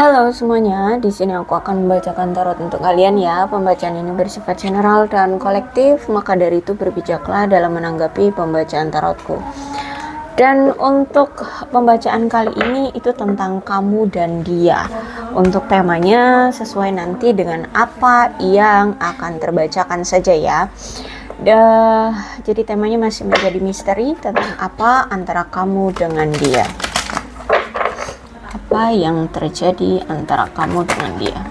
Halo semuanya, di sini aku akan membacakan tarot untuk kalian ya. Pembacaan ini bersifat general dan kolektif, maka dari itu berbijaklah dalam menanggapi pembacaan tarotku. Dan untuk pembacaan kali ini itu tentang kamu dan dia. Untuk temanya sesuai nanti dengan apa yang akan terbacakan saja ya. Jadi temanya masih menjadi misteri tentang apa antara kamu dengan dia. Apa yang terjadi antara kamu dengan dia.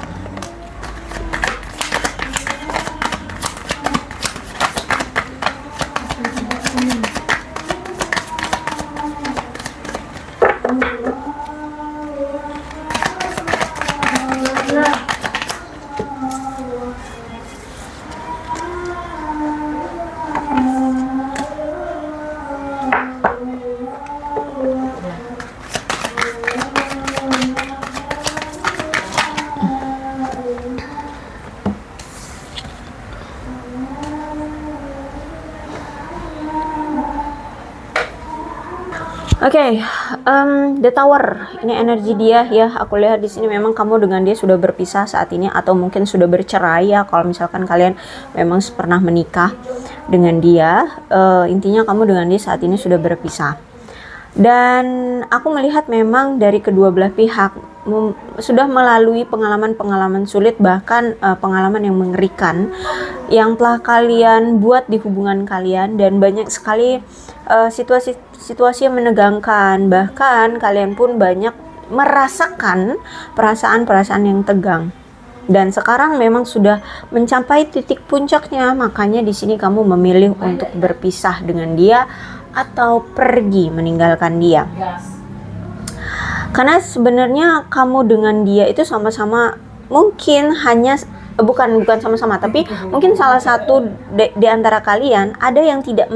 Oke, The Tower. Ini energi dia ya. Aku lihat di sini memang kamu dengan dia sudah berpisah saat ini atau mungkin sudah bercerai ya. Kalau misalkan kalian memang pernah menikah dengan dia, intinya kamu dengan dia saat ini sudah berpisah. Dan aku melihat memang dari kedua belah pihak sudah melalui pengalaman-pengalaman sulit, bahkan pengalaman yang mengerikan yang telah kalian buat di hubungan kalian, dan banyak sekali situasi yang menegangkan. Bahkan kalian pun banyak merasakan perasaan-perasaan yang tegang. Dan sekarang memang sudah mencapai titik puncaknya, makanya di sini kamu memilih untuk berpisah dengan dia atau pergi meninggalkan dia. Karena sebenarnya kamu dengan dia itu sama-sama mungkin hanya bukan sama-sama, tapi mungkin salah satu di antara kalian ada yang tidak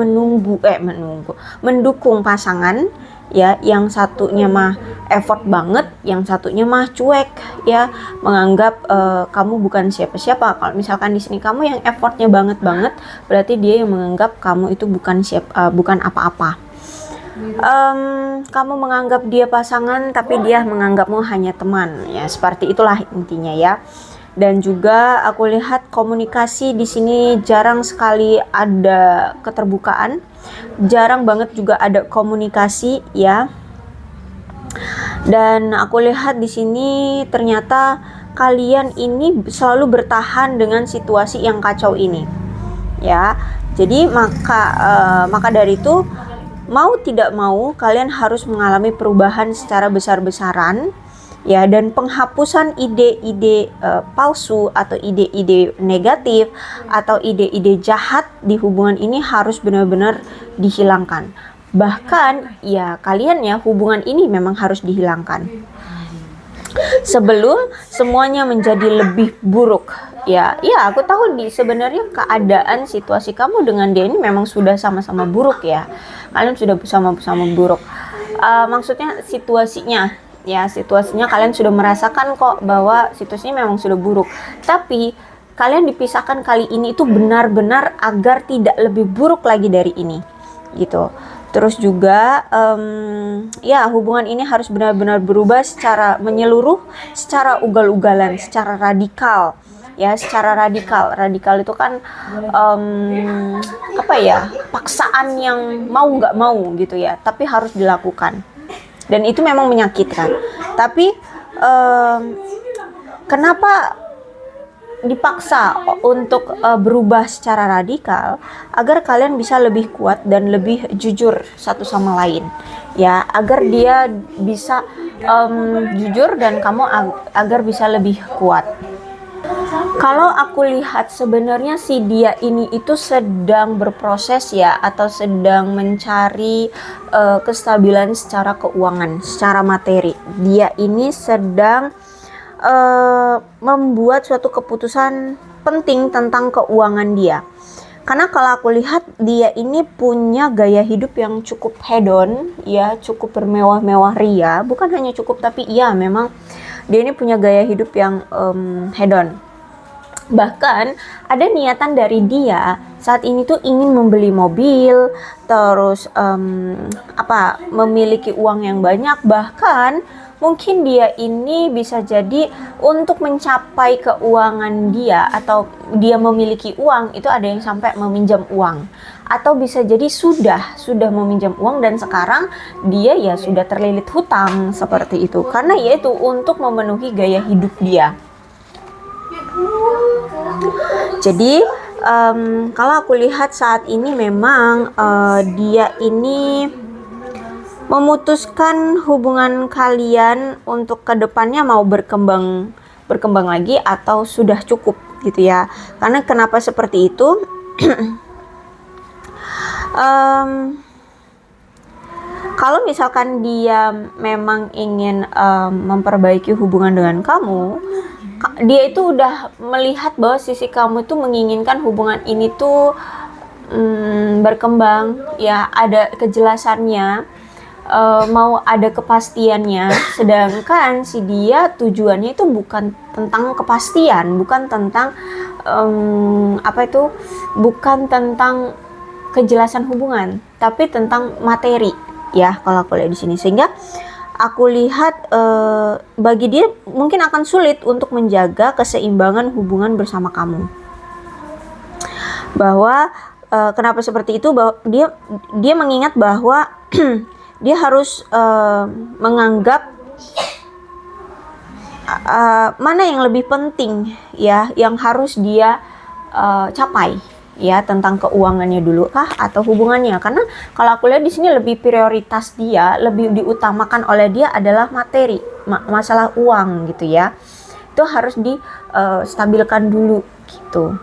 mendukung pasangan ya, yang satunya mah effort banget, yang satunya mah cuek ya, menganggap kamu bukan siapa-siapa. Kalau misalkan di sini kamu yang effortnya banget, berarti dia yang menganggap kamu itu bukan apa-apa. Kamu menganggap dia pasangan, tapi dia menganggapmu hanya teman ya, seperti itulah intinya ya. Dan juga aku lihat komunikasi di sini jarang sekali ada keterbukaan, jarang banget juga ada komunikasi ya. Dan aku lihat di sini ternyata kalian ini selalu bertahan dengan situasi yang kacau ini ya. Jadi maka dari itu, mau tidak mau kalian harus mengalami perubahan secara besar-besaran ya, dan penghapusan ide-ide palsu atau ide-ide negatif atau ide-ide jahat di hubungan ini harus benar-benar dihilangkan. Bahkan ya kalian ya, hubungan ini memang harus dihilangkan sebelum semuanya menjadi lebih buruk ya. Aku tahu sebenarnya keadaan situasi kamu dengan dia ini memang sudah sama-sama buruk ya. Kalian sudah sama-sama buruk. Maksudnya situasinya kalian sudah merasakan kok bahwa situasinya memang sudah buruk. Tapi kalian dipisahkan kali ini itu benar-benar agar tidak lebih buruk lagi dari ini gitu. Terus juga hubungan ini harus benar-benar berubah secara menyeluruh, secara ugal-ugalan, secara radikal ya, secara radikal itu kan paksaan yang mau nggak mau gitu ya, tapi harus dilakukan. Dan itu memang menyakitkan. Tapi kenapa dipaksa untuk berubah secara radikal? Agar kalian bisa lebih kuat dan lebih jujur satu sama lain ya, agar dia bisa jujur dan kamu agar bisa lebih kuat. Kalau aku lihat sebenarnya si dia ini itu sedang berproses ya, atau sedang mencari kestabilan secara keuangan, secara materi. Dia ini sedang membuat suatu keputusan penting tentang keuangan dia. Karena kalau aku lihat dia ini punya gaya hidup yang cukup hedon ya, cukup bermewah-mewah ria. Bukan hanya cukup, tapi iya memang dia ini punya gaya hidup yang hedon. Bahkan ada niatan dari dia saat ini tuh ingin membeli mobil, terus memiliki uang yang banyak, bahkan mungkin dia ini bisa jadi untuk mencapai keuangan dia atau dia memiliki uang, itu ada yang sampai meminjam uang, atau bisa jadi sudah meminjam uang dan sekarang dia ya sudah terlilit hutang seperti itu, karena yaitu untuk memenuhi gaya hidup dia. Jadi kalau aku lihat saat ini memang dia ini memutuskan hubungan kalian untuk kedepannya mau berkembang lagi atau sudah cukup gitu ya. Karena kenapa seperti itu? Kalau misalkan dia memang ingin memperbaiki hubungan dengan kamu, dia itu udah melihat bahwa sisi kamu tuh menginginkan hubungan ini tuh berkembang ya, ada kejelasannya, mau ada kepastiannya. Sedangkan si dia tujuannya itu bukan tentang kepastian, bukan tentang bukan tentang kejelasan hubungan, tapi tentang materi ya kalau aku lihat di sini. Sehingga aku lihat bagi dia mungkin akan sulit untuk menjaga keseimbangan hubungan bersama kamu. Bahwa kenapa seperti itu? Bahwa dia mengingat bahwa dia harus menganggap mana yang lebih penting ya, yang harus dia capai ya, tentang keuangannya dulu kah atau hubungannya. Karena kalau aku lihat di sini lebih prioritas dia, lebih diutamakan oleh dia adalah materi, masalah uang gitu ya. Itu harus distabilkan dulu gitu.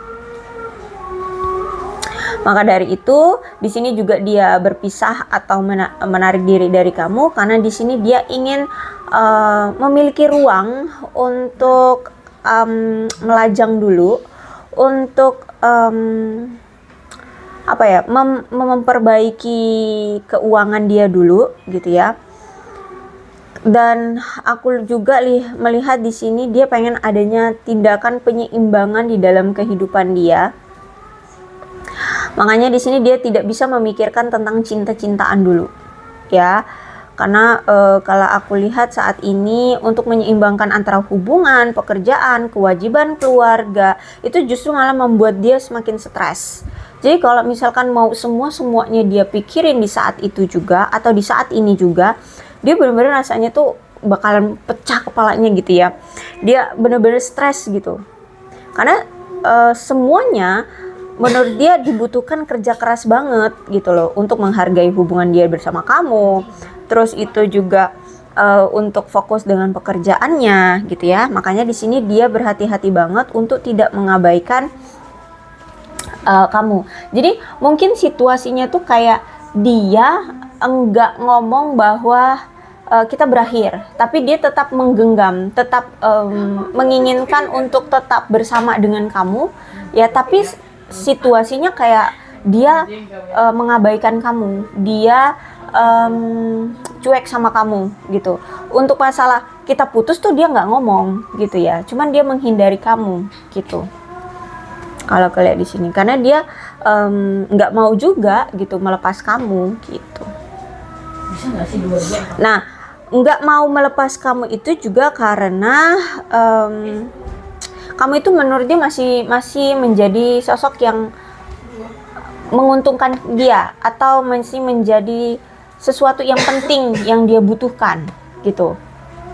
Maka dari itu di sini juga dia berpisah atau menarik diri dari kamu, karena di sini dia ingin memiliki ruang untuk melajang dulu, untuk memperbaiki keuangan dia dulu gitu ya. Dan aku juga melihat di sini dia pengen adanya tindakan penyeimbangan di dalam kehidupan dia. Makanya di sini dia tidak bisa memikirkan tentang cinta-cintaan dulu ya. Karena kalau aku lihat saat ini untuk menyeimbangkan antara hubungan, pekerjaan, kewajiban keluarga, itu justru malah membuat dia semakin stres. Jadi kalau misalkan mau semuanya dia pikirin di saat itu juga atau di saat ini juga, dia benar-benar rasanya tuh bakalan pecah kepalanya gitu ya. Dia benar-benar stres gitu. Karena semuanya menurut dia dibutuhkan kerja keras banget gitu loh untuk menghargai hubungan dia bersama kamu. Terus itu juga untuk fokus dengan pekerjaannya gitu ya. Makanya di sini dia berhati-hati banget untuk tidak mengabaikan kamu. Jadi mungkin situasinya tuh kayak dia enggak ngomong bahwa kita berakhir, tapi dia tetap menggenggam, tetap menginginkan untuk tetap bersama dengan kamu ya. Tapi situasinya kayak dia mengabaikan kamu, dia cuek sama kamu gitu. Untuk masalah kita putus tuh dia nggak ngomong gitu ya, cuman dia menghindari kamu gitu. Kalau kalian di sini, karena dia nggak mau juga gitu melepas kamu gitu. Bisa nggak sih dua-dua? Nah, nggak mau melepas kamu itu juga karena kamu itu menurut dia masih menjadi sosok yang menguntungkan dia, atau masih menjadi sesuatu yang penting yang dia butuhkan gitu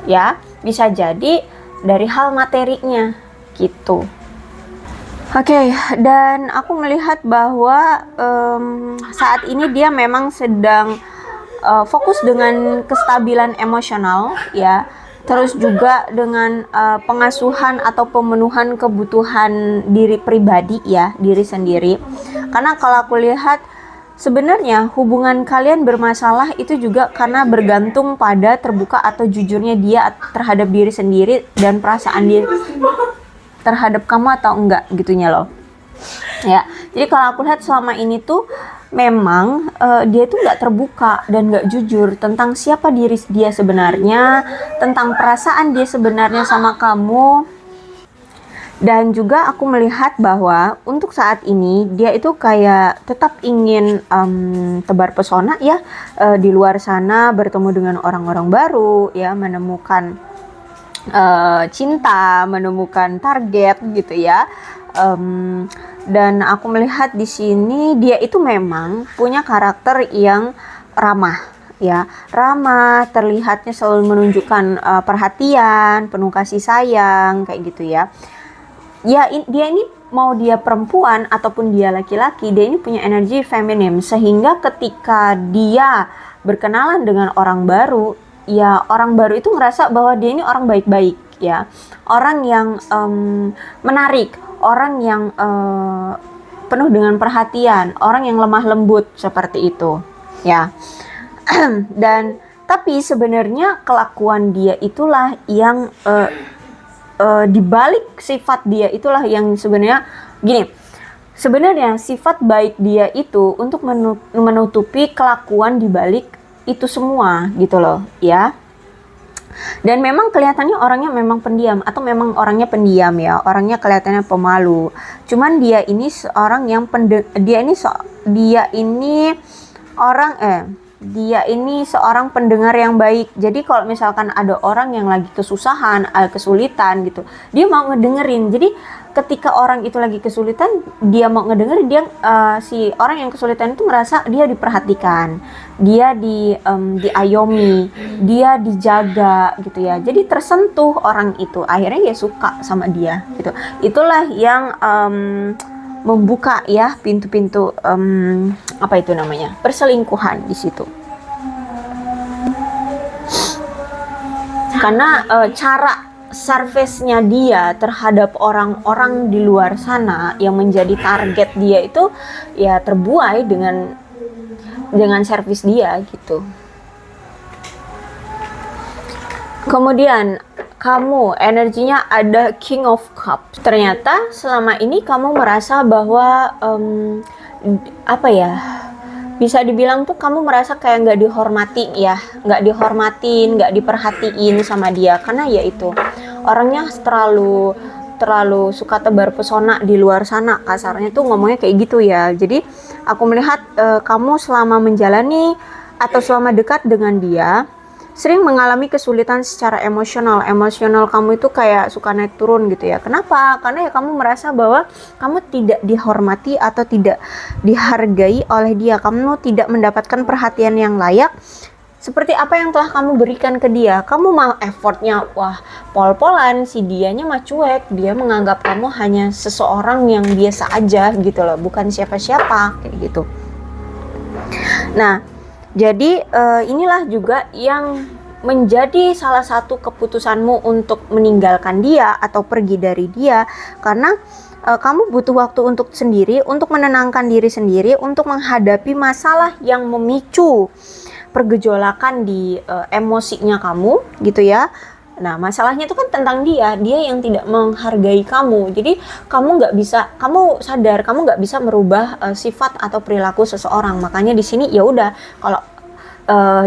ya. Bisa jadi dari hal materinya gitu. Oke, dan aku melihat bahwa saat ini dia memang sedang fokus dengan kestabilan emosional ya, terus juga dengan pengasuhan atau pemenuhan kebutuhan diri pribadi ya, diri sendiri. Karena kalau aku lihat sebenarnya hubungan kalian bermasalah itu juga karena bergantung pada terbuka atau jujurnya dia terhadap diri sendiri dan perasaan dia terhadap kamu atau enggak gitunya loh ya. Jadi kalau aku lihat selama ini tuh memang dia tuh nggak terbuka dan nggak jujur tentang siapa diri dia sebenarnya, tentang perasaan dia sebenarnya sama kamu. Dan juga aku melihat bahwa untuk saat ini dia itu kayak tetap ingin tebar pesona ya, di luar sana bertemu dengan orang-orang baru ya, menemukan cinta, menemukan target gitu ya. Dan aku melihat di sini dia itu memang punya karakter yang ramah ya, ramah, terlihatnya selalu menunjukkan perhatian, penuh kasih sayang kayak gitu ya. Ya, dia ini mau dia perempuan ataupun dia laki-laki, dia ini punya energi feminim, sehingga ketika dia berkenalan dengan orang baru, ya orang baru itu ngerasa bahwa dia ini orang baik-baik ya, orang yang menarik, orang yang penuh dengan perhatian, orang yang lemah lembut seperti itu ya. Dan tapi sebenarnya kelakuan dia itulah yang di balik sifat dia itulah yang sebenarnya gini. Sebenarnya sifat baik dia itu untuk menutupi kelakuan di balik itu semua gitu loh ya. Dan memang kelihatannya orangnya memang pendiam, atau memang orangnya pendiam ya, orangnya kelihatannya pemalu. Cuman dia ini seorang yang dia ini seorang pendengar yang baik. Jadi kalau misalkan ada orang yang lagi kesusahan, kesulitan gitu, dia mau ngedengerin. Jadi ketika orang itu lagi kesulitan, dia mau ngedengerin, dia si orang yang kesulitan itu merasa dia diperhatikan, dia diayomi, dia dijaga gitu ya. Jadi tersentuh orang itu, akhirnya dia suka sama dia gitu. Itulah yang membuka ya pintu-pintu apa itu namanya, perselingkuhan di situ. Karena cara service-nya dia terhadap orang-orang di luar sana yang menjadi target dia itu ya terbuai dengan servis dia gitu. Kemudian kamu energinya ada King of Cups. Ternyata selama ini kamu merasa bahwa apa ya, bisa dibilang tuh kamu merasa kayak nggak dihormati ya, nggak dihormatin, nggak diperhatiin sama dia, karena ya itu orangnya terlalu suka tebar pesona di luar sana, kasarnya tuh ngomongnya kayak gitu ya. Jadi aku melihat kamu selama menjalani atau selama dekat dengan dia sering mengalami kesulitan secara emosional kamu itu kayak suka naik turun gitu ya. Kenapa? Karena ya kamu merasa bahwa kamu tidak dihormati atau tidak dihargai oleh dia, kamu tidak mendapatkan perhatian yang layak seperti apa yang telah kamu berikan ke dia. Kamu mau effortnya wah pol-polan, si dianya mah cuek, dia menganggap kamu hanya seseorang yang biasa aja gitu loh, bukan siapa-siapa kayak gitu. Nah, jadi inilah juga yang menjadi salah satu keputusanmu untuk meninggalkan dia atau pergi dari dia, karena kamu butuh waktu untuk sendiri, untuk menenangkan diri sendiri, untuk menghadapi masalah yang memicu pergejolakan di emosinya kamu gitu ya. Nah, masalahnya itu kan tentang dia yang tidak menghargai kamu. Jadi kamu sadar kamu nggak bisa merubah sifat atau perilaku seseorang. Makanya di sini ya udah, kalau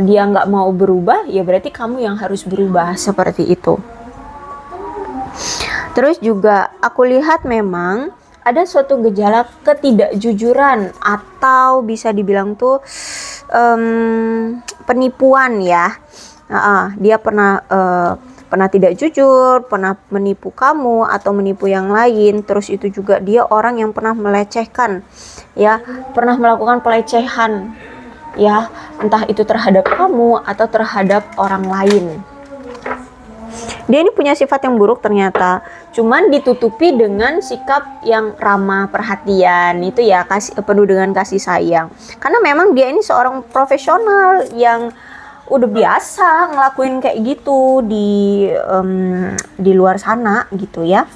dia nggak mau berubah, ya berarti kamu yang harus berubah seperti itu. Terus juga aku lihat memang ada suatu gejala ketidakjujuran atau bisa dibilang tuh penipuan ya. Dia pernah tidak jujur, pernah menipu kamu atau menipu yang lain. Terus itu juga dia orang yang pernah melecehkan ya, pernah melakukan pelecehan ya, entah itu terhadap kamu atau terhadap orang lain. Dia ini punya sifat yang buruk ternyata, cuman ditutupi dengan sikap yang ramah, perhatian itu ya, penuh dengan kasih sayang. Karena memang dia ini seorang profesional yang udah biasa ngelakuin kayak gitu di luar sana gitu ya.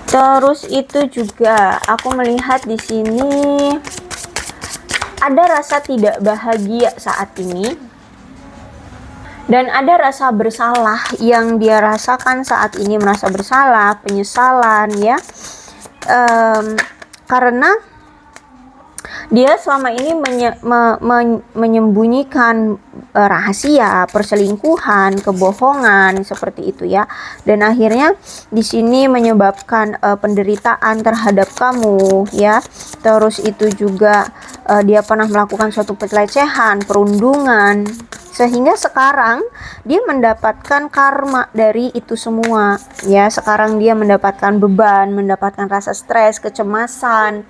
Terus itu juga aku melihat di sini ada rasa tidak bahagia saat ini, dan ada rasa bersalah yang dia rasakan saat ini, merasa bersalah, penyesalan ya, karena Dia selama ini menyembunyikan rahasia, perselingkuhan, kebohongan seperti itu ya. Dan akhirnya di sini menyebabkan penderitaan terhadap kamu ya. Terus itu juga dia pernah melakukan suatu pelecehan, perundungan, sehingga sekarang dia mendapatkan karma dari itu semua ya. Sekarang dia mendapatkan beban, mendapatkan rasa stres, kecemasan,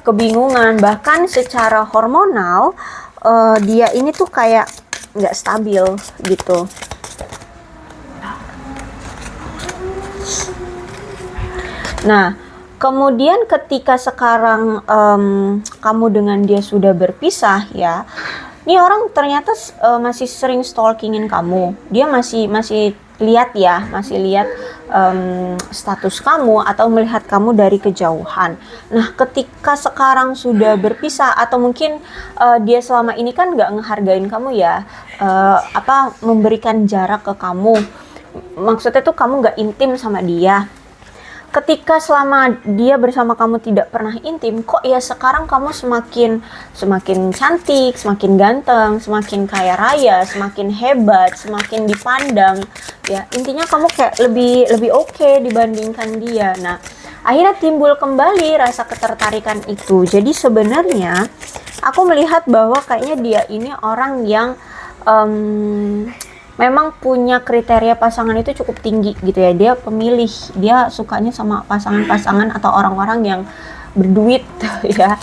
kebingungan, bahkan secara hormonal dia ini tuh kayak nggak stabil gitu. Nah, kemudian ketika sekarang kamu dengan dia sudah berpisah ya, ini orang ternyata masih sering stalkingin kamu. Dia masih lihat ya, masih lihat status kamu atau melihat kamu dari kejauhan. Nah, ketika sekarang sudah berpisah atau mungkin dia selama ini kan nggak ngehargain kamu ya, memberikan jarak ke kamu. Maksudnya tuh kamu nggak intim sama dia. Ketika selama dia bersama kamu tidak pernah intim, kok ya sekarang kamu semakin cantik, semakin ganteng, semakin kaya raya, semakin hebat, semakin dipandang ya. Intinya kamu kayak lebih oke dibandingkan dia. Nah, akhirnya timbul kembali rasa ketertarikan itu. Jadi sebenarnya aku melihat bahwa kayaknya dia ini orang yang memang punya kriteria pasangan itu cukup tinggi gitu ya. Dia pemilih, dia sukanya sama pasangan-pasangan atau orang-orang yang berduit ya.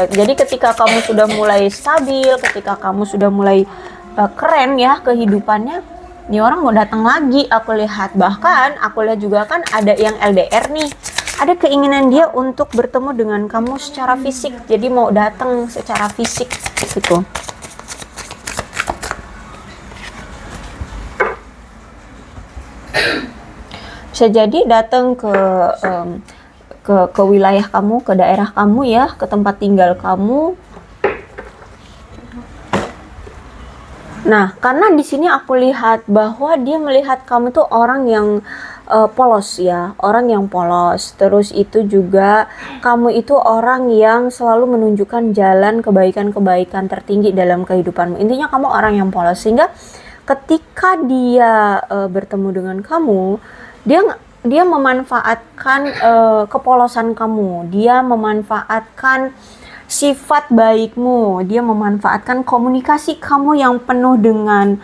Jadi ketika kamu sudah mulai stabil, ketika kamu sudah mulai keren ya kehidupannya, ini orang mau datang lagi aku lihat. Bahkan aku lihat juga kan ada yang LDR nih. Ada keinginan dia untuk bertemu dengan kamu secara fisik. Jadi mau datang secara fisik gitu. Bisa jadi datang ke wilayah kamu, ke daerah kamu ya, ke tempat tinggal kamu. Nah, karena di sini aku lihat bahwa dia melihat kamu tuh orang yang polos ya, orang yang polos. Terus itu juga kamu itu orang yang selalu menunjukkan jalan kebaikan-kebaikan tertinggi dalam kehidupanmu. Intinya kamu orang yang polos, sehingga ketika dia bertemu dengan kamu, dia memanfaatkan kepolosan kamu, dia memanfaatkan sifat baikmu, dia memanfaatkan komunikasi kamu yang penuh dengan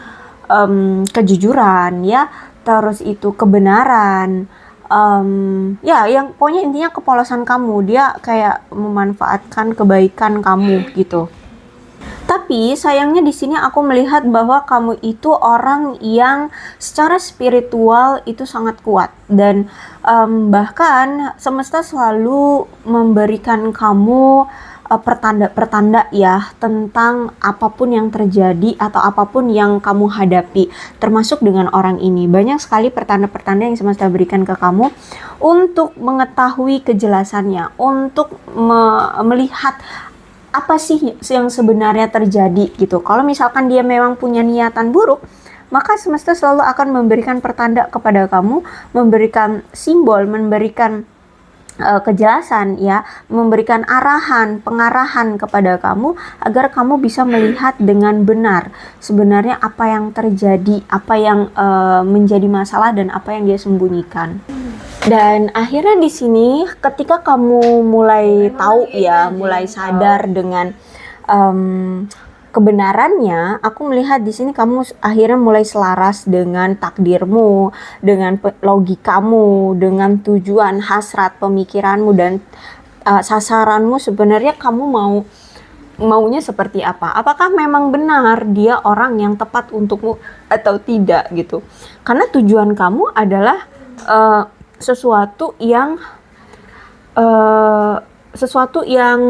kejujuran ya, terus itu kebenaran, ya yang pokoknya intinya kepolosan kamu. Dia kayak memanfaatkan kebaikan kamu gitu. Tapi sayangnya di sini aku melihat bahwa kamu itu orang yang secara spiritual itu sangat kuat, dan bahkan semesta selalu memberikan kamu pertanda-pertanda ya tentang apapun yang terjadi atau apapun yang kamu hadapi, termasuk dengan orang ini. Banyak sekali pertanda-pertanda yang semesta berikan ke kamu untuk mengetahui kejelasannya, untuk melihat apa sih yang sebenarnya terjadi gitu. Kalau misalkan dia memang punya niatan buruk, maka semesta selalu akan memberikan pertanda kepada kamu, memberikan simbol, memberikan kejelasan ya, memberikan arahan, pengarahan kepada kamu agar kamu bisa melihat dengan benar sebenarnya apa yang terjadi, apa yang menjadi masalah dan apa yang dia sembunyikan. Dan akhirnya di sini ketika kamu mulai tahu ya, mulai sadar dengan kebenarannya, aku melihat di sini kamu akhirnya mulai selaras dengan takdirmu, dengan logikamu, dengan tujuan, hasrat, pemikiranmu dan sasaranmu. Sebenarnya kamu maunya seperti apa? Apakah memang benar dia orang yang tepat untukmu atau tidak gitu? Karena tujuan kamu adalah sesuatu yang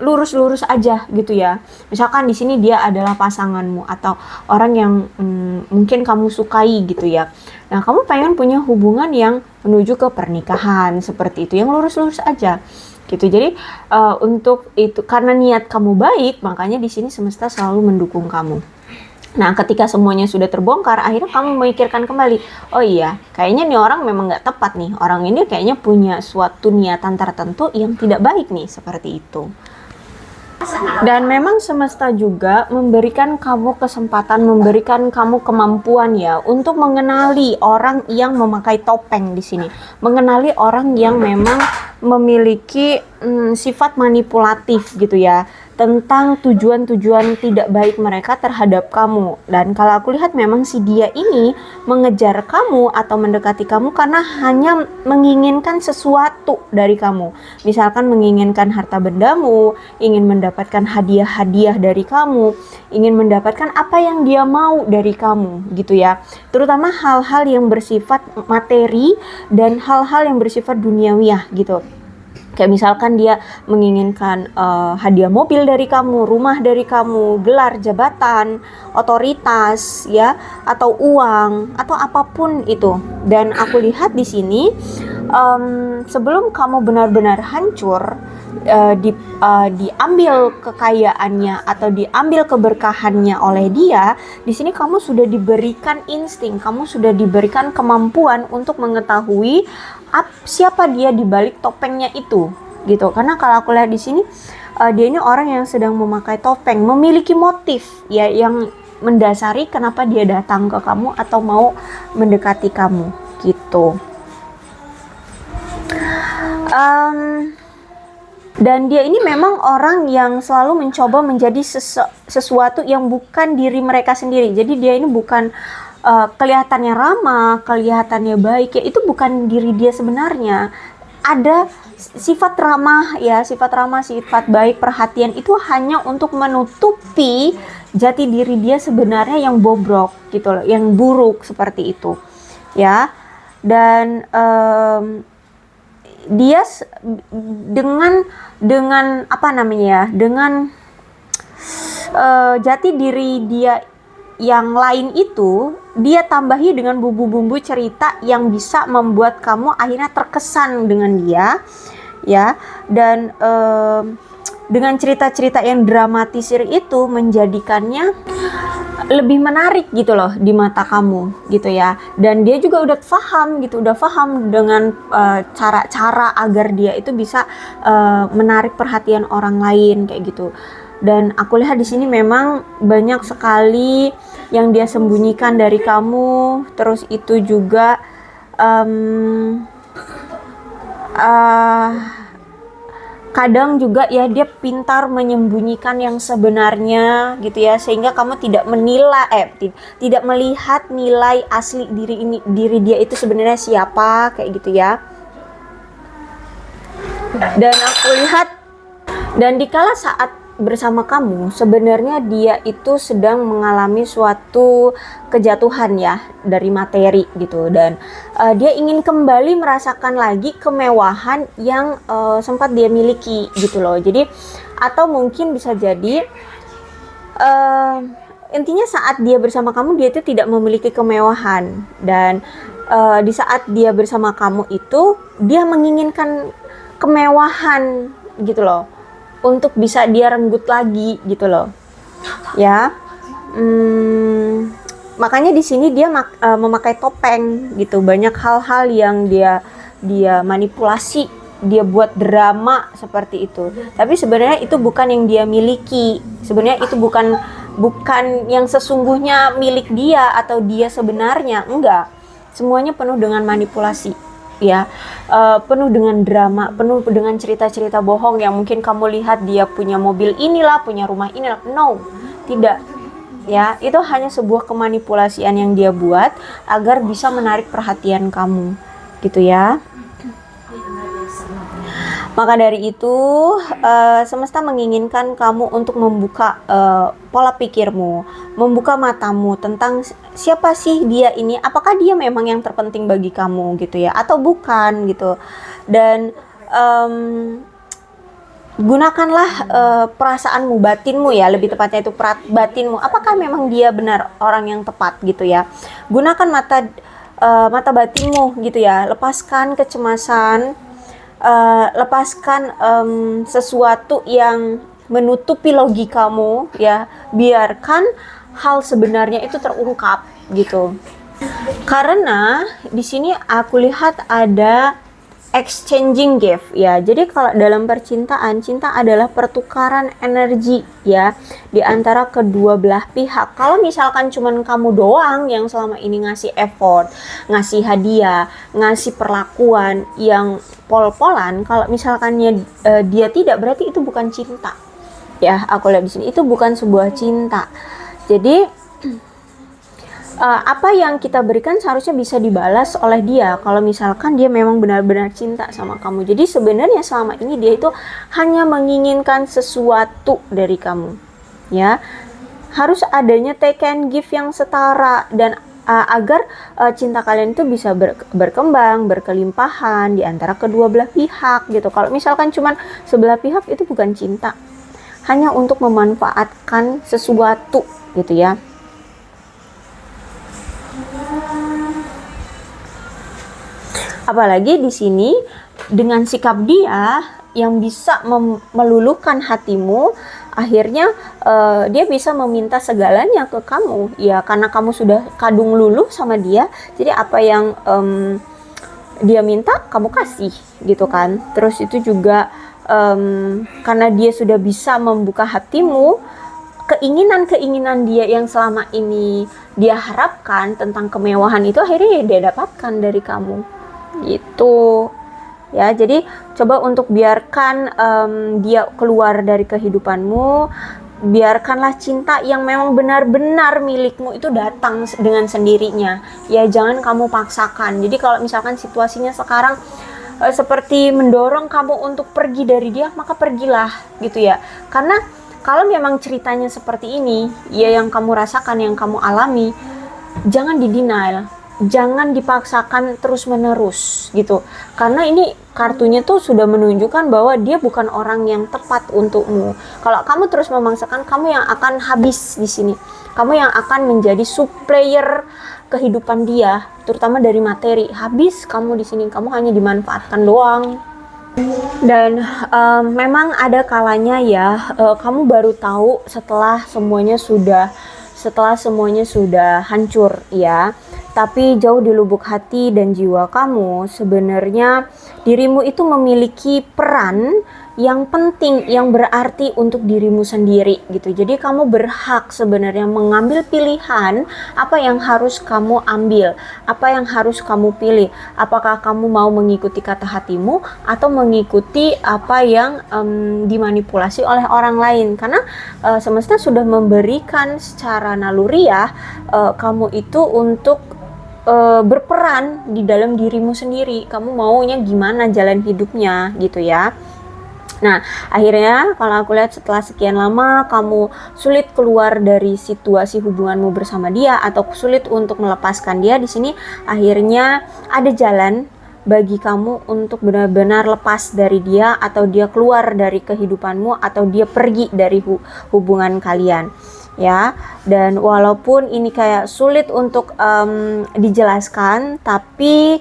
lurus-lurus aja gitu ya. Misalkan di sini dia adalah pasanganmu atau orang yang mungkin kamu sukai gitu ya. Nah, kamu pengen punya hubungan yang menuju ke pernikahan seperti itu, yang lurus-lurus aja gitu. Jadi untuk itu, karena niat kamu baik, makanya di sini semesta selalu mendukung kamu. Nah, ketika semuanya sudah terbongkar, akhirnya kamu memikirkan kembali, oh iya, kayaknya nih orang memang nggak tepat nih. Orang ini kayaknya punya suatu niatan tertentu yang tidak baik nih, seperti itu. Dan memang semesta juga memberikan kamu kesempatan, memberikan kamu kemampuan ya untuk mengenali orang yang memakai topeng di sini. Mengenali orang yang memang memiliki sifat manipulatif gitu ya, tentang tujuan-tujuan tidak baik mereka terhadap kamu. Dan kalau aku lihat memang si dia ini mengejar kamu atau mendekati kamu karena hanya menginginkan sesuatu dari kamu. Misalkan menginginkan harta bendamu, ingin mendapatkan hadiah-hadiah dari kamu, ingin mendapatkan apa yang dia mau dari kamu gitu ya. Terutama hal-hal yang bersifat materi dan hal-hal yang bersifat duniawiyah gitu. Kayak misalkan dia menginginkan hadiah mobil dari kamu, rumah dari kamu, gelar jabatan, otoritas ya, atau uang atau apapun itu. Dan aku lihat di sini sebelum kamu benar-benar hancur, diambil kekayaannya atau diambil keberkahannya oleh dia, di sini kamu sudah diberikan insting, kamu sudah diberikan kemampuan untuk mengetahui siapa dia di balik topengnya itu, gitu. Karena kalau aku lihat di sini, dia ini orang yang sedang memakai topeng, memiliki motif ya yang mendasari kenapa dia datang ke kamu atau mau mendekati kamu, gitu. Dan dia ini memang orang yang selalu mencoba menjadi sesuatu yang bukan diri mereka sendiri. Jadi dia ini bukan kelihatannya ramah, kelihatannya baik ya, itu bukan diri dia sebenarnya. Ada sifat ramah ya, sifat baik, perhatian itu hanya untuk menutupi jati diri dia sebenarnya yang bobrok gitu loh, yang buruk seperti itu ya. Dan dia dengan apa namanya ya, dengan jati diri dia yang lain itu dia tambahi dengan bumbu-bumbu cerita yang bisa membuat kamu akhirnya terkesan dengan dia ya. Dan dengan cerita-cerita yang dramatisir itu menjadikannya lebih menarik gitu loh di mata kamu gitu ya. Dan dia juga udah paham dengan cara-cara agar dia itu bisa menarik perhatian orang lain kayak gitu. Dan aku lihat di sini memang banyak sekali yang dia sembunyikan dari kamu. Terus itu juga kadang juga ya dia pintar menyembunyikan yang sebenarnya gitu ya, sehingga kamu tidak menilai tidak melihat nilai asli diri dia itu sebenarnya siapa kayak gitu ya. Dan aku lihat, dan dikala saat bersama kamu sebenarnya dia itu sedang mengalami suatu kejatuhan ya dari materi gitu. Dan dia ingin kembali merasakan lagi kemewahan yang sempat dia miliki gitu loh. Jadi atau mungkin bisa jadi intinya saat dia bersama kamu dia itu tidak memiliki kemewahan. Dan di saat dia bersama kamu itu dia menginginkan kemewahan gitu loh, untuk bisa dia renggut lagi gitu loh ya. Makanya di sini dia memakai topeng gitu. Banyak hal-hal yang dia manipulasi, dia buat drama seperti itu. Tapi sebenarnya itu bukan yang dia miliki. Sebenarnya itu bukan yang sesungguhnya milik dia atau dia sebenarnya. Enggak. Semuanya penuh dengan manipulasi ya, penuh dengan drama, penuh dengan cerita-cerita bohong yang mungkin kamu lihat dia punya mobil inilah, punya rumah inilah. No, tidak ya, itu hanya sebuah kemanipulasian yang dia buat agar bisa menarik perhatian kamu gitu ya. Maka dari itu semesta menginginkan kamu untuk membuka pola pikirmu, membuka matamu tentang siapa sih dia ini, apakah dia memang yang terpenting bagi kamu gitu ya, atau bukan gitu. Dan gunakanlah perasaanmu, batinmu ya, lebih tepatnya itu batinmu, apakah memang dia benar orang yang tepat gitu ya. Gunakan mata batinmu gitu ya, lepaskan kecemasan, lepaskan sesuatu yang menutupi logikamu ya, biarkan hal sebenarnya itu terungkap gitu. Karena di sini aku lihat ada exchanging gift ya. Jadi kalau dalam percintaan, cinta adalah pertukaran energi ya di antara kedua belah pihak. Kalau misalkan cuman kamu doang yang selama ini ngasih effort, ngasih hadiah, ngasih perlakuan yang pol-polan, kalau misalkannya dia tidak, berarti itu bukan cinta. Ya, aku lihat di sini itu bukan sebuah cinta. Jadi apa yang kita berikan seharusnya bisa dibalas oleh dia kalau misalkan dia memang benar-benar cinta sama kamu. Jadi sebenarnya selama ini dia itu hanya menginginkan sesuatu dari kamu ya. Harus adanya take and give yang setara dan agar cinta kalian itu bisa berkembang, berkelimpahan di antara kedua belah pihak gitu. Kalau misalkan cuman sebelah pihak, itu bukan cinta, hanya untuk memanfaatkan sesuatu gitu ya. Apalagi di sini dengan sikap dia yang bisa meluluhkan hatimu, akhirnya dia bisa meminta segalanya ke kamu ya, karena kamu sudah kadung luluh sama dia. Jadi apa yang dia minta kamu kasih gitu kan. Terus itu juga karena dia sudah bisa membuka hatimu, keinginan-keinginan dia yang selama ini dia harapkan tentang kemewahan itu akhirnya dia dapatkan dari kamu gitu ya. Jadi coba untuk biarkan dia keluar dari kehidupanmu, biarkanlah cinta yang memang benar-benar milikmu itu datang dengan sendirinya ya, jangan kamu paksakan. Jadi kalau misalkan situasinya sekarang seperti mendorong kamu untuk pergi dari dia, maka pergilah gitu ya. Karena kalau memang ceritanya seperti ini ya, yang kamu rasakan, yang kamu alami, jangan di-denial, jangan dipaksakan terus-menerus gitu. Karena ini kartunya tuh sudah menunjukkan bahwa dia bukan orang yang tepat untukmu. Kalau kamu terus memaksakan, kamu yang akan habis di sini. Kamu yang akan menjadi supplier kehidupan dia, terutama dari materi. Habis kamu di sini, kamu hanya dimanfaatkan doang. Dan memang ada kalanya ya, kamu baru tahu setelah semuanya sudah hancur ya. Tapi jauh di lubuk hati dan jiwa kamu, sebenarnya dirimu itu memiliki peran yang penting, yang berarti untuk dirimu sendiri gitu. Jadi kamu berhak sebenarnya mengambil pilihan apa yang harus kamu ambil, apa yang harus kamu pilih. Apakah kamu mau mengikuti kata hatimu atau mengikuti apa yang dimanipulasi oleh orang lain. Karena semesta sudah memberikan secara naluriah kamu itu untuk berperan di dalam dirimu sendiri. Kamu maunya gimana jalan hidupnya gitu ya. Nah, akhirnya kalau aku lihat setelah sekian lama kamu sulit keluar dari situasi hubunganmu bersama dia atau sulit untuk melepaskan dia, di sini akhirnya ada jalan bagi kamu untuk benar-benar lepas dari dia, atau dia keluar dari kehidupanmu, atau dia pergi dari hubungan kalian ya. Dan walaupun ini kayak sulit untuk dijelaskan, tapi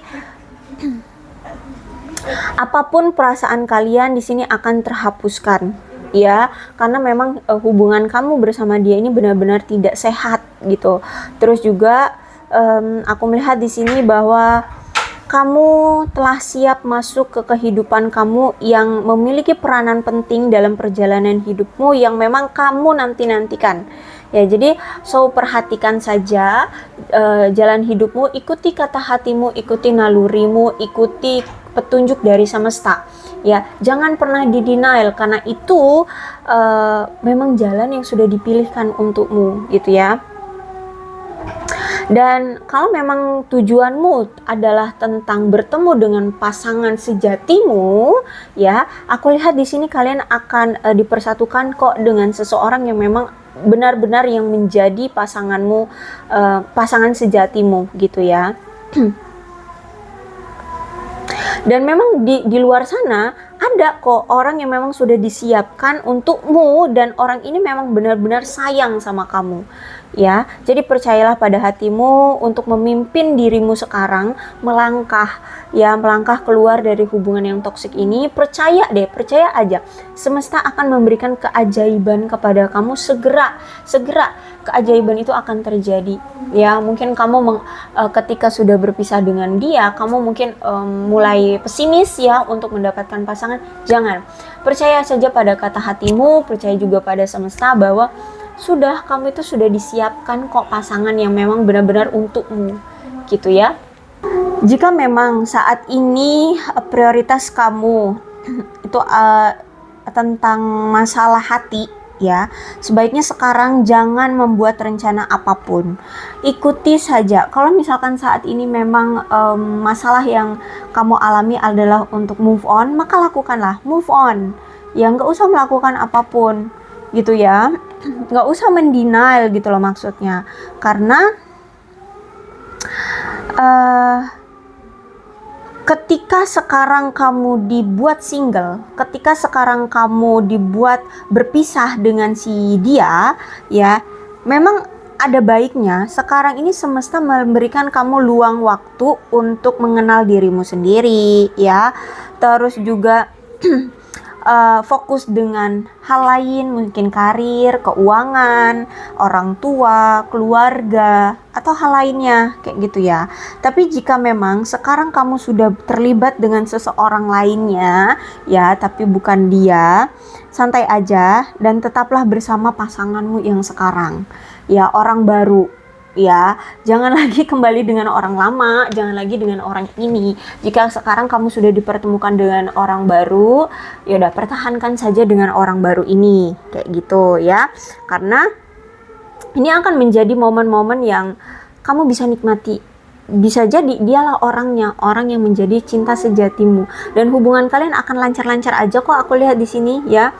apapun perasaan kalian di sini akan terhapuskan ya, karena memang hubungan kamu bersama dia ini benar-benar tidak sehat gitu. Terus juga aku melihat di sini bahwa kamu telah siap masuk ke kehidupan kamu yang memiliki peranan penting dalam perjalanan hidupmu yang memang kamu nanti-nantikan ya. Jadi perhatikan saja jalan hidupmu, ikuti kata hatimu, ikuti nalurimu, ikuti petunjuk dari semesta ya. Jangan pernah di-denial, karena itu memang jalan yang sudah dipilihkan untukmu gitu ya. Dan kalau memang tujuanmu adalah tentang bertemu dengan pasangan sejatimu ya, aku lihat di sini kalian akan dipersatukan kok dengan seseorang yang memang benar-benar yang menjadi pasanganmu, pasangan sejatimu gitu ya. Dan memang di luar sana ada kok orang yang memang sudah disiapkan untukmu, dan orang ini memang benar-benar sayang sama kamu ya. Jadi percayalah pada hatimu untuk memimpin dirimu sekarang melangkah keluar dari hubungan yang toksik ini. Percaya deh, percaya aja, semesta akan memberikan keajaiban kepada kamu segera. keajaiban itu akan terjadi. Ya, mungkin kamu ketika sudah berpisah dengan dia, kamu mungkin mulai pesimis ya untuk mendapatkan pasangan. Jangan. Percaya saja pada kata hatimu, percaya juga pada semesta bahwa kamu itu sudah disiapkan kok pasangan yang memang benar-benar untukmu. Gitu ya. Jika memang saat ini prioritas kamu itu tentang masalah hati, ya, sebaiknya sekarang jangan membuat rencana apapun. Ikuti saja. Kalau misalkan saat ini memang masalah yang kamu alami adalah untuk move on, maka lakukanlah move on. Ya, nggak usah melakukan apapun, gitu ya. Nggak usah mendenial gitu loh maksudnya. Karena ketika sekarang kamu dibuat single, ketika sekarang kamu dibuat berpisah dengan si dia, ya, memang ada baiknya sekarang ini semesta memberikan kamu luang waktu untuk mengenal dirimu sendiri, ya. Terus juga fokus dengan hal lain, mungkin karir, keuangan, orang tua, keluarga, atau hal lainnya kayak gitu ya. Tapi jika memang sekarang kamu sudah terlibat dengan seseorang lainnya ya, tapi bukan dia, santai aja dan tetaplah bersama pasanganmu yang sekarang. Ya, orang baru. Ya, jangan lagi kembali dengan orang lama, jangan lagi dengan orang ini. Jika sekarang kamu sudah dipertemukan dengan orang baru, ya udah pertahankan saja dengan orang baru ini, kayak gitu ya. Karena ini akan menjadi momen-momen yang kamu bisa nikmati. Bisa jadi dialah orangnya, orang yang menjadi cinta sejatimu, dan hubungan kalian akan lancar-lancar aja kok, aku lihat di sini ya.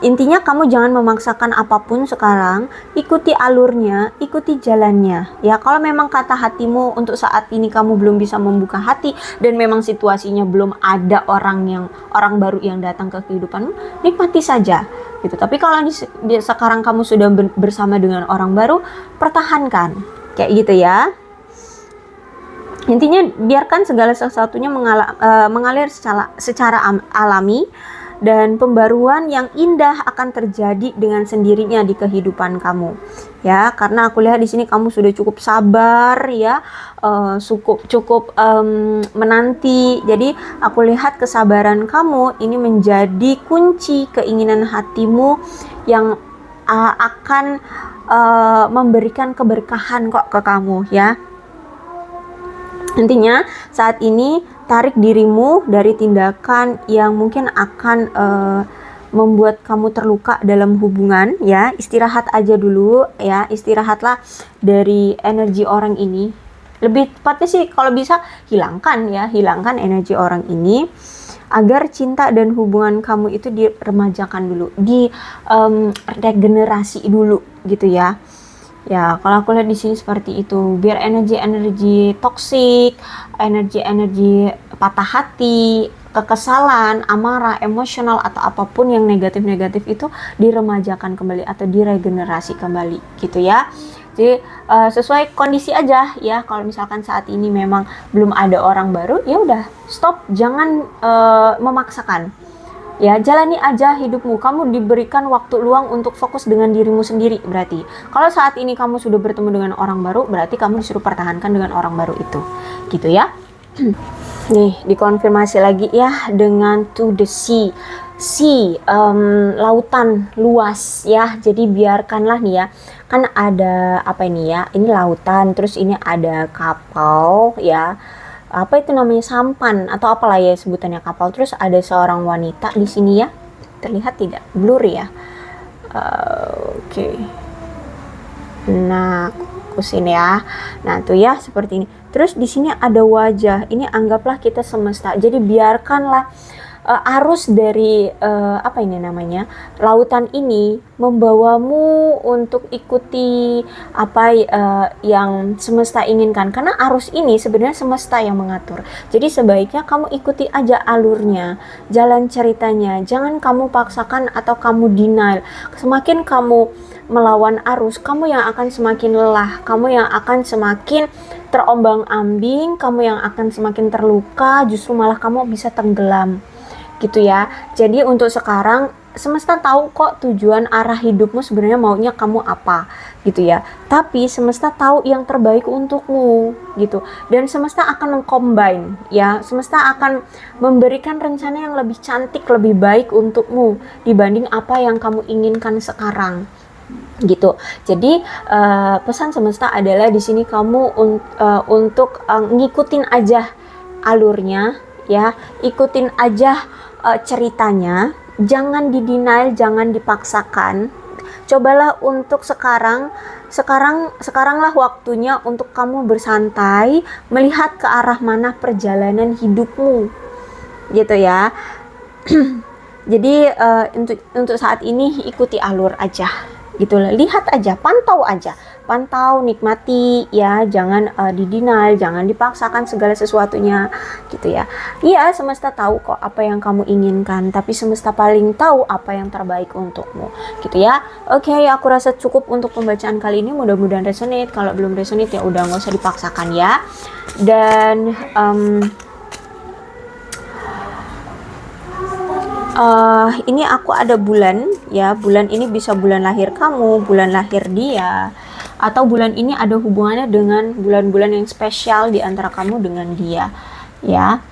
Intinya kamu jangan memaksakan apapun sekarang, ikuti alurnya, ikuti jalannya. Ya, kalau memang kata hatimu untuk saat ini kamu belum bisa membuka hati dan memang situasinya belum ada orang baru yang datang ke kehidupanmu, nikmati saja gitu. Tapi kalau sekarang kamu sudah bersama dengan orang baru, pertahankan. Kayak gitu ya. Intinya biarkan segala sesuatunya mengalir secara alami. Dan pembaruan yang indah akan terjadi dengan sendirinya di kehidupan kamu, ya. Karena aku lihat di sini kamu sudah cukup sabar, ya, cukup menanti. Jadi aku lihat kesabaran kamu ini menjadi kunci keinginan hatimu yang akan memberikan keberkahan kok ke kamu, ya. Intinya saat ini tarik dirimu dari tindakan yang mungkin akan membuat kamu terluka dalam hubungan, ya. Istirahat aja dulu, ya. Istirahatlah dari energi orang ini. Lebih tepatnya sih kalau bisa hilangkan energi orang ini agar cinta dan hubungan kamu itu diremajakan dulu, regenerasi dulu gitu ya. Ya, kalau aku lihat di sini seperti itu, biar energi toksik, energi patah hati, kekesalan, amarah, emosional atau apapun yang negatif-negatif itu diremajakan kembali atau diregenerasi kembali, gitu ya. Jadi sesuai kondisi aja ya. Kalau misalkan saat ini memang belum ada orang baru, ya udah stop, jangan memaksakan. Ya, jalani aja hidupmu. Kamu diberikan waktu luang untuk fokus dengan dirimu sendiri berarti. Kalau saat ini kamu sudah bertemu dengan orang baru, berarti kamu disuruh pertahankan dengan orang baru itu. Gitu ya. Nih, dikonfirmasi lagi ya dengan to the sea. Lautan luas ya. Jadi biarkanlah nih ya. Kan ada apa ini ya? Ini lautan, terus ini ada kapal ya. Apa itu namanya, sampan atau apalah ya sebutannya, kapal. Terus ada seorang wanita di sini ya, terlihat tidak, blur ya. Oke. Nah, ke sini ya. Nah, tuh ya seperti ini. Terus di sini ada wajah. Ini anggaplah kita semesta. Jadi biarkanlah arus dari apa ini namanya, lautan ini membawamu untuk ikuti apa yang semesta inginkan, karena arus ini sebenarnya semesta yang mengatur. Jadi sebaiknya kamu ikuti aja alurnya, jalan ceritanya, jangan kamu paksakan atau kamu denial. Semakin kamu melawan arus, kamu yang akan semakin lelah, kamu yang akan semakin terombang-ambing, kamu yang akan semakin terluka, justru malah kamu bisa tenggelam gitu ya. Jadi untuk sekarang semesta tahu kok tujuan arah hidupmu sebenarnya maunya kamu apa gitu ya. Tapi semesta tahu yang terbaik untukmu gitu. Dan semesta akan mengcombine ya. Semesta akan memberikan rencana yang lebih cantik, lebih baik untukmu dibanding apa yang kamu inginkan sekarang gitu. Jadi pesan semesta adalah di sini kamu untuk ngikutin aja alurnya ya, ikutin aja ceritanya. Jangan didenial, jangan dipaksakan. Cobalah untuk sekaranglah waktunya untuk kamu bersantai, melihat ke arah mana perjalanan hidupmu, gitu ya. Jadi untuk saat ini ikuti alur aja, gitu lah. Lihat aja, pantau, nikmati ya, jangan didenial, jangan dipaksakan segala sesuatunya gitu ya. Iya, semesta tahu kok apa yang kamu inginkan, tapi semesta paling tahu apa yang terbaik untukmu gitu ya. Oke, aku rasa cukup untuk pembacaan kali ini, mudah-mudahan resonate. Kalau belum resonate ya udah nggak usah dipaksakan ya. Dan ini aku ada bulan ya, bulan ini bisa bulan lahir kamu, bulan lahir dia, atau bulan ini ada hubungannya dengan bulan-bulan yang spesial di antara kamu dengan dia ya.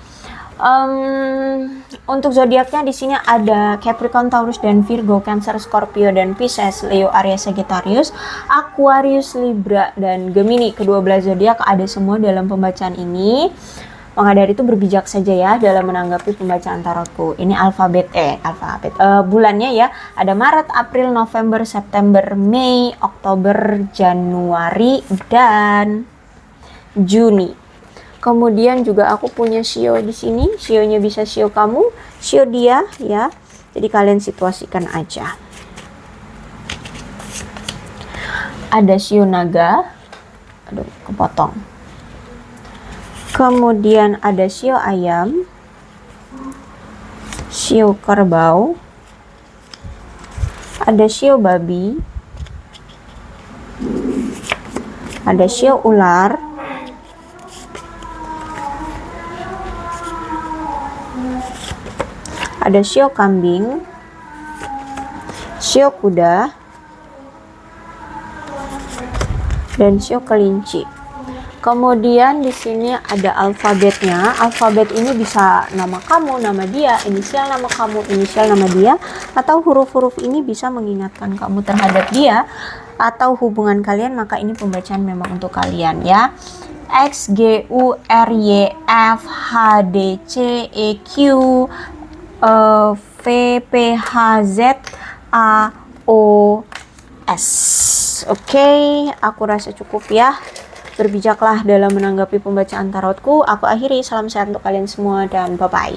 Untuk zodiaknya di sini ada Capricorn, Taurus dan Virgo, Cancer, Scorpio dan Pisces, Leo, Aries, Sagittarius, Aquarius, Libra dan Gemini. Kedua belas zodiak ada semua dalam pembacaan ini. Maka dari itu berbijak saja ya dalam menanggapi pembacaan tarotku. Ini alfabet bulannya ya. Ada Maret, April, November, September, Mei, Oktober, Januari dan Juni. Kemudian juga aku punya shio di sini. Shionya bisa shio kamu, shio dia ya. Jadi kalian situasikan aja. Ada shio naga. Aduh, kepotong. Kemudian ada shio ayam, shio kerbau, ada shio babi, ada shio ular, ada shio kambing, shio kuda, dan shio kelinci. Kemudian di sini ada alfabetnya. Alfabet ini bisa nama kamu, nama dia, inisial nama kamu, inisial nama dia, atau huruf-huruf ini bisa mengingatkan kamu terhadap dia atau hubungan kalian. Maka ini pembacaan memang untuk kalian ya. X, G, U, R, Y, F, H, D, C, E, Q, V, P, H, Z, A, O, S. Oke, aku rasa cukup ya. Berbijaklah dalam menanggapi pembacaan tarotku. Aku akhiri, salam sehat untuk kalian semua dan bye-bye.